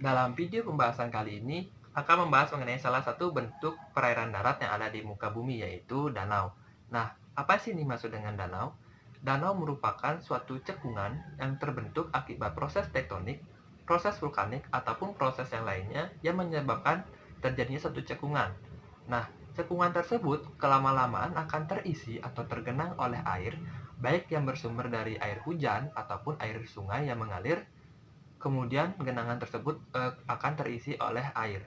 Dalam video pembahasan kali ini akan membahas mengenai salah satu bentuk perairan darat yang ada di muka bumi, yaitu danau. Nah, apa sih ini maksud dengan danau? Danau merupakan suatu cekungan yang terbentuk akibat proses tektonik, proses vulkanik, ataupun proses yang lainnya yang menyebabkan terjadinya suatu cekungan. Nah, cekungan tersebut kelama-lamaan akan terisi atau tergenang oleh air, baik yang bersumber dari air hujan ataupun air sungai yang mengalir. Kemudian genangan tersebut akan terisi oleh air.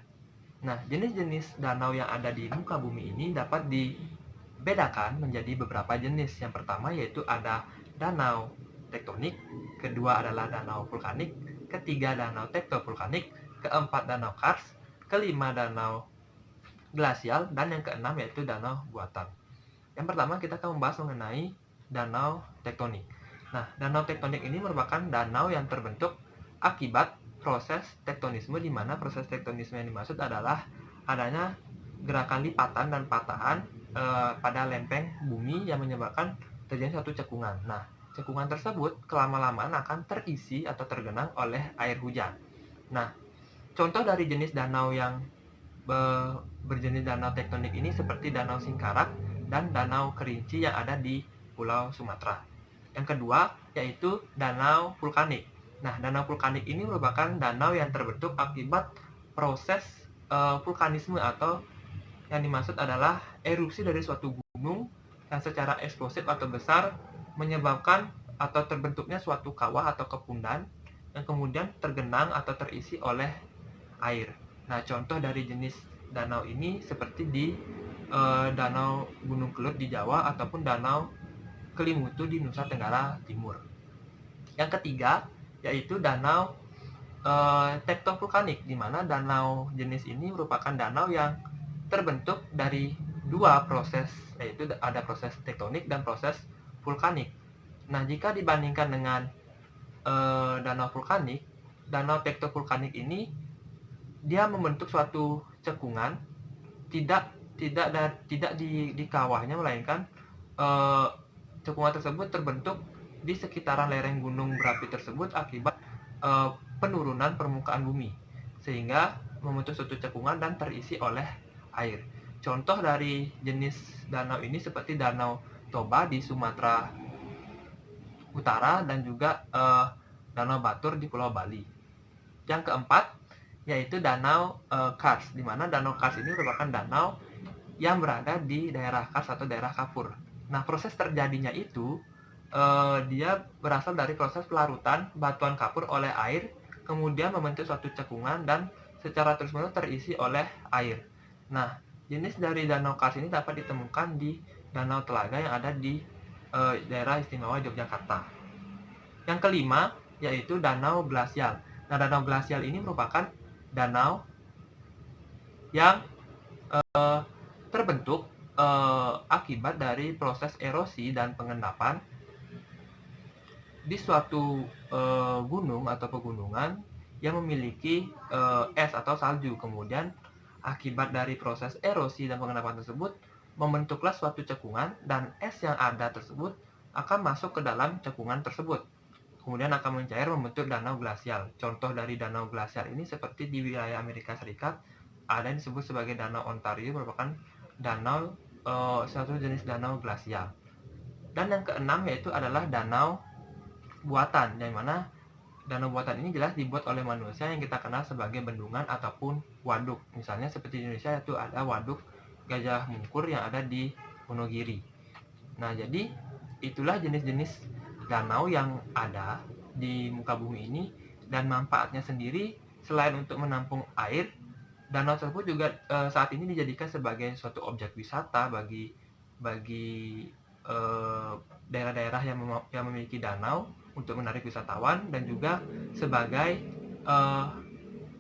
Nah, jenis-jenis danau yang ada di muka bumi ini dapat dibedakan menjadi beberapa jenis. Yang pertama yaitu ada danau tektonik, kedua adalah danau vulkanik, ketiga danau tektovulkanik, keempat danau kars, kelima danau glasial, dan yang keenam yaitu danau buatan. Yang pertama kita akan membahas mengenai danau tektonik. Nah, danau tektonik ini merupakan danau yang terbentuk akibat proses tektonisme, di mana proses tektonisme yang dimaksud adalah adanya gerakan lipatan dan patahan pada lempeng bumi yang menyebabkan terjadi suatu cekungan. Nah, cekungan tersebut kelama-lamaan akan terisi atau tergenang oleh air hujan. Nah, contoh dari jenis danau yang berjenis danau tektonik ini seperti Danau Singkarak dan Danau Kerinci yang ada di Pulau Sumatera. Yang kedua yaitu danau vulkanik. Nah, danau vulkanik ini merupakan danau yang terbentuk akibat proses vulkanisme, atau yang dimaksud adalah erupsi dari suatu gunung yang secara eksplosif atau besar menyebabkan atau terbentuknya suatu kawah atau kepundan yang kemudian tergenang atau terisi oleh air. Nah, contoh dari jenis danau ini seperti di Danau Gunung Kelut di Jawa ataupun Danau Kelimutu di Nusa Tenggara Timur. Yang ketiga yaitu danau tektovulkanik, di mana danau jenis ini merupakan danau yang terbentuk dari dua proses, yaitu ada proses tektonik dan proses vulkanik. Nah, jika dibandingkan dengan danau vulkanik, danau tektovulkanik ini dia membentuk suatu cekungan, tidak di kawahnya, melainkan cekungan tersebut terbentuk di sekitaran lereng gunung berapi tersebut akibat penurunan permukaan bumi, sehingga membentuk suatu cekungan dan terisi oleh air. Contoh dari jenis danau ini seperti Danau Toba di Sumatera Utara dan juga Danau Batur di Pulau Bali. Yang keempat yaitu Danau Kars, di mana Danau Kars ini merupakan danau yang berada di daerah Kars atau daerah Kapur. Nah, proses terjadinya itu dia berasal dari proses pelarutan batuan kapur oleh air, kemudian membentuk suatu cekungan dan secara terus-menerus terisi oleh air. Nah, jenis dari Danau Kars ini dapat ditemukan di Danau Telaga yang ada di daerah istimewa Yogyakarta. Yang kelima yaitu Danau Glasial. Nah, Danau Glasial ini merupakan danau yang terbentuk akibat dari proses erosi dan pengendapan di suatu gunung atau pegunungan yang memiliki es atau salju. Kemudian akibat dari proses erosi dan pengendapan tersebut membentuklah suatu cekungan, dan es yang ada tersebut akan masuk ke dalam cekungan tersebut, kemudian akan mencair membentuk danau glasial. Contoh dari danau glasial ini seperti di wilayah Amerika Serikat ada yang disebut sebagai Danau Ontario, merupakan danau suatu jenis danau glasial. Dan yang keenam yaitu adalah danau buatan, yang mana danau buatan ini jelas dibuat oleh manusia yang kita kenal sebagai bendungan ataupun waduk. Misalnya seperti di Indonesia itu ada waduk Gajah Mungkur yang ada di Wonogiri. Nah, jadi itulah jenis-jenis danau yang ada di muka bumi ini, dan manfaatnya sendiri selain untuk menampung air, danau tersebut juga saat ini dijadikan sebagai suatu objek wisata bagi daerah-daerah yang memiliki danau untuk menarik wisatawan, dan juga sebagai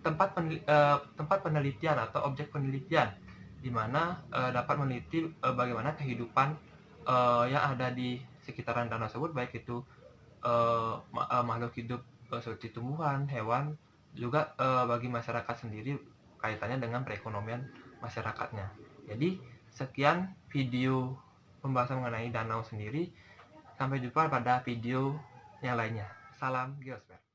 tempat penelitian atau objek penelitian, di mana dapat meneliti bagaimana kehidupan yang ada di sekitaran danau tersebut, baik itu makhluk hidup seperti tumbuhan, hewan, juga bagi masyarakat sendiri kaitannya dengan perekonomian masyarakatnya. Jadi sekian video pembahasan mengenai danau sendiri. Sampai jumpa pada video yang lainnya. Salam Geosper.